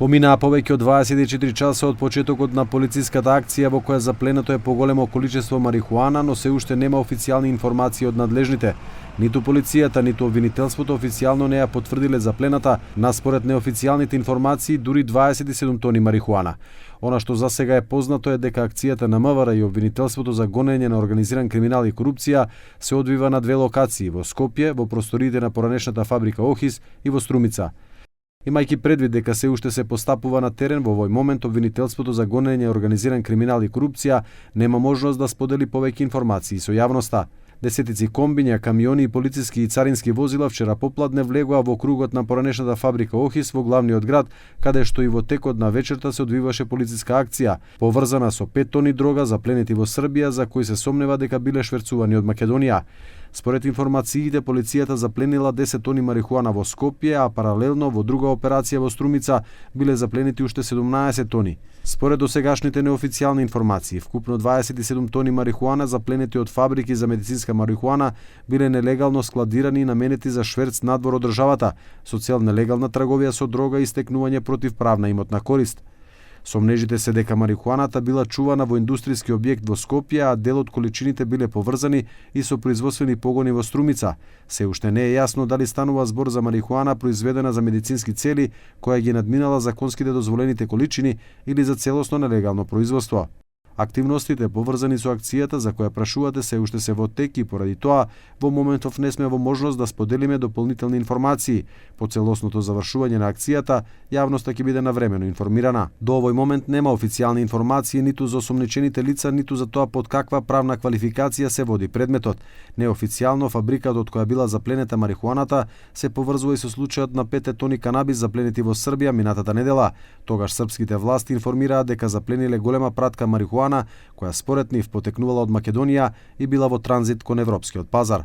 Поминаа повеќе од 24 часа од почетокот на полициската акција во која запленато е поголемо количество марихуана, но се уште нема официјални информации од надлежните. Ниту полицијата, ниту обвинителството официјално не ја потврдиле заплената, наспоред неофицијалните информации дури 27 тони марихуана. Она што за сега е познато е дека акцијата на МВР и обвинителството за гонење на организиран криминал и корупција се одвива на две локации, во Скопје, во просториите на поранешната фабрика Охис и во Струмица. Имајќи предвид дека се уште се постапува на терен, во овој момент обвинителството за гонење организиран криминал и корупција нема можност да сподели повеќе информации со јавноста. Десетици комбиња, камиони и полициски и царински возила вчера попладне влегоа во кругот на поранешната фабрика Охис во главниот град, каде што и во текот на вечерта се одвиваше полициска акција, поврзана со 5 тони дрога запленети во Србија, за кои се сомнева дека биле шверцувани од Македонија. Според информациите, полицијата запленила 10 тони марихуана во Скопје, а паралелно во друга операција во Струмица биле запленети уште 17 тони. Според досегашните неофицијални информации, вкупно 27 тони марихуана запленети од фабрики за медицинска марихуана биле нелегално складирани и наменети за шверц надвор од државата, со цел нелегална трговија со дрога и стекнување противправна имотна корист. Сомнежите се дека марихуаната била чувана во индустријски објект во Скопје, а дел од количините биле поврзани и со производствени погони во Струмица. Се уште не е јасно дали станува збор за марихуана произведена за медицински цели, која ги надминала законските дозволените количини, или за целосно нелегално производство. Активностите поврзани со акцијата за која прашувате се уште се во тек и поради тоа во моментов не сме во можност да споделиме дополнителни информации. По целосното завршување на акцијата, јавноста ќе биде навремено информирана. До овој момент нема официјални информации ниту за осомничените лица, ниту за тоа под каква правна квалификација се води предметот. Неофицијално фабриката од која била запленета марихуаната се поврзува и со случајот на 5 тони канабис запленети во Србија минатата недела. Тогаш српските власти информираа дека заплениле голема пратка марихуана која според нив потекнувала од Македонија и била во транзит кон европскиот пазар.